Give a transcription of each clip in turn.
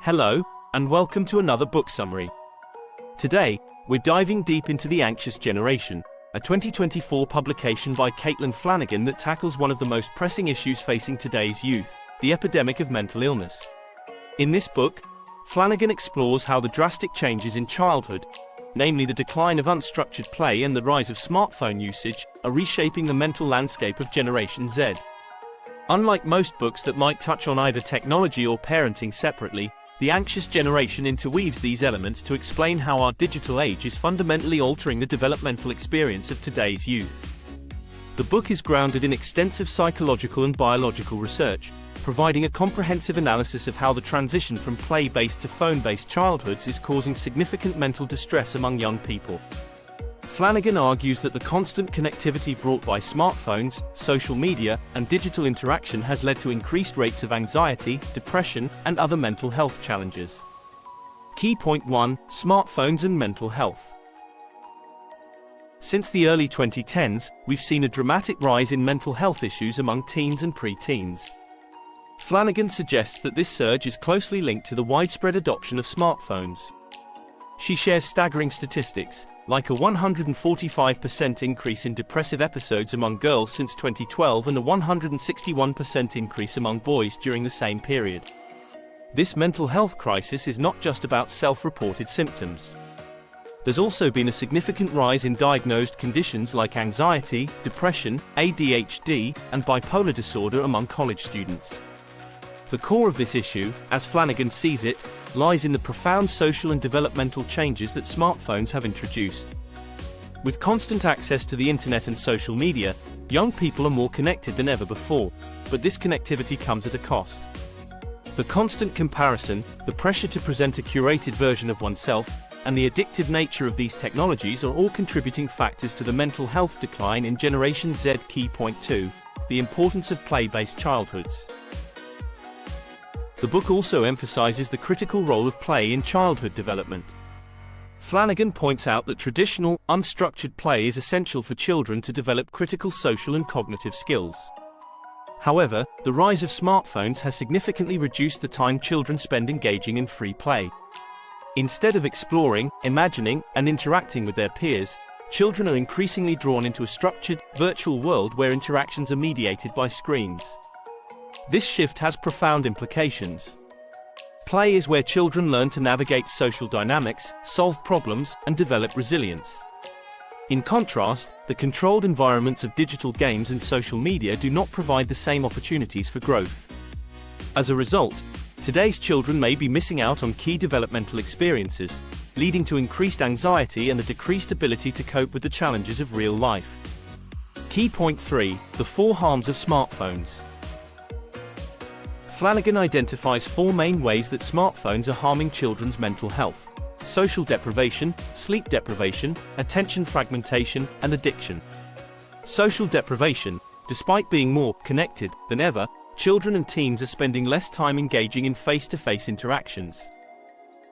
Hello, and welcome to another book summary. Today, we're diving deep into The Anxious Generation, a 2024 publication by Caitlin Flanagan that tackles one of the most pressing issues facing today's youth, the epidemic of mental illness. In this book, Flanagan explores how the drastic changes in childhood, namely the decline of unstructured play and the rise of smartphone usage, are reshaping the mental landscape of Generation Z. Unlike most books that might touch on either technology or parenting separately, The Anxious Generation interweaves these elements to explain how our digital age is fundamentally altering the developmental experience of today's youth. The book is grounded in extensive psychological and biological research, providing a comprehensive analysis of how the transition from play-based to phone-based childhoods is causing significant mental distress among young people. Flanagan argues that the constant connectivity brought by smartphones, social media, and digital interaction has led to increased rates of anxiety, depression, and other mental health challenges. Key point 1: Smartphones and mental health. Since the early 2010s, we've seen a dramatic rise in mental health issues among teens and pre-teens. Flanagan suggests that this surge is closely linked to the widespread adoption of smartphones. She shares staggering statistics, like a 145% increase in depressive episodes among girls since 2012 and a 161% increase among boys during the same period. This mental health crisis is not just about self-reported symptoms. There's also been a significant rise in diagnosed conditions like anxiety, depression, ADHD, and bipolar disorder among college students. The core of this issue, as Flanagan sees it, lies in the profound social and developmental changes that smartphones have introduced. With constant access to the internet and social media, young people are more connected than ever before, but this connectivity comes at a cost. The constant comparison, the pressure to present a curated version of oneself, and the addictive nature of these technologies are all contributing factors to the mental health decline in Generation Z. Key point 2: The importance of play-based childhoods. The book also emphasizes the critical role of play in childhood development. Flanagan points out that traditional, unstructured play is essential for children to develop critical social and cognitive skills. However, the rise of smartphones has significantly reduced the time children spend engaging in free play. Instead of exploring, imagining, and interacting with their peers, children are increasingly drawn into a structured, virtual world where interactions are mediated by screens. This shift has profound implications. Play is where children learn to navigate social dynamics, solve problems, and develop resilience. In contrast, the controlled environments of digital games and social media do not provide the same opportunities for growth. As a result, today's children may be missing out on key developmental experiences, leading to increased anxiety and a decreased ability to cope with the challenges of real life. Key point 3: The 4 harms of smartphones. Flanagan identifies 4 main ways that smartphones are harming children's mental health: social deprivation, sleep deprivation, attention fragmentation, and addiction. Social deprivation. Despite being more connected than ever, children and teens are spending less time engaging in face-to-face interactions.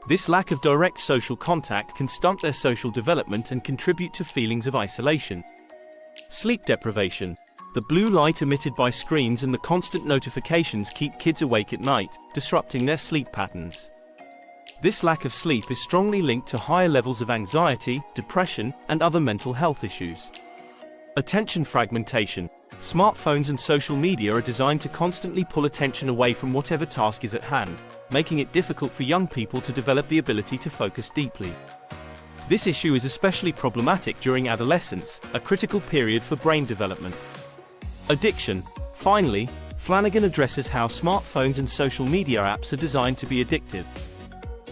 This lack of direct social contact can stunt their social development and contribute to feelings of isolation. Sleep deprivation. The blue light emitted by screens and the constant notifications keep kids awake at night, disrupting their sleep patterns. This lack of sleep is strongly linked to higher levels of anxiety, depression, and other mental health issues. Attention fragmentation. Smartphones and social media are designed to constantly pull attention away from whatever task is at hand, making it difficult for young people to develop the ability to focus deeply. This issue is especially problematic during adolescence, a critical period for brain development. Addiction. Finally, Flanagan addresses how smartphones and social media apps are designed to be addictive.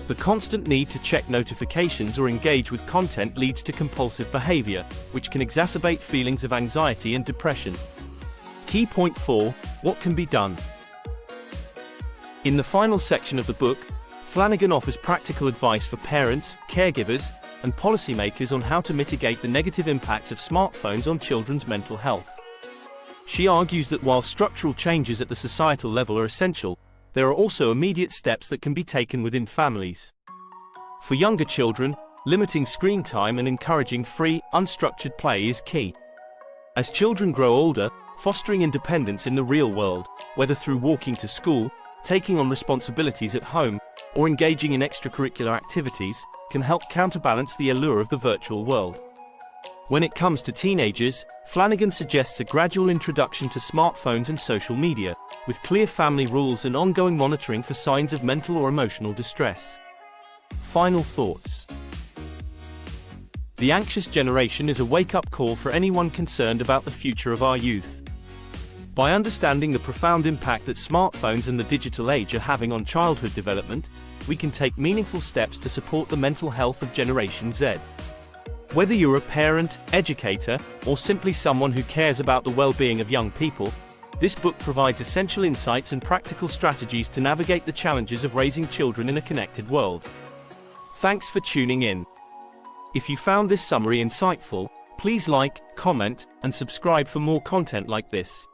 The constant need to check notifications or engage with content leads to compulsive behavior, which can exacerbate feelings of anxiety and depression. Key point 4: What can be done? In the final section of the book, Flanagan offers practical advice for parents, caregivers, and policymakers on how to mitigate the negative impacts of smartphones on children's mental health. She argues that while structural changes at the societal level are essential, there are also immediate steps that can be taken within families. For younger children, limiting screen time and encouraging free, unstructured play is key. As children grow older, fostering independence in the real world, whether through walking to school, taking on responsibilities at home, or engaging in extracurricular activities can help counterbalance the allure of the virtual world. When it comes to teenagers, Flanagan suggests a gradual introduction to smartphones and social media, with clear family rules and ongoing monitoring for signs of mental or emotional distress. Final thoughts. The anxious generation is a wake-up call for anyone concerned about the future of our youth. By understanding the profound impact that smartphones and the digital age are having on childhood development, we can take meaningful steps to support the mental health of Generation Z. Whether you're a parent, educator, or simply someone who cares about the well-being of young people, this book provides essential insights and practical strategies to navigate the challenges of raising children in a connected world. Thanks for tuning in. If you found this summary insightful, please like, comment, and subscribe for more content like this.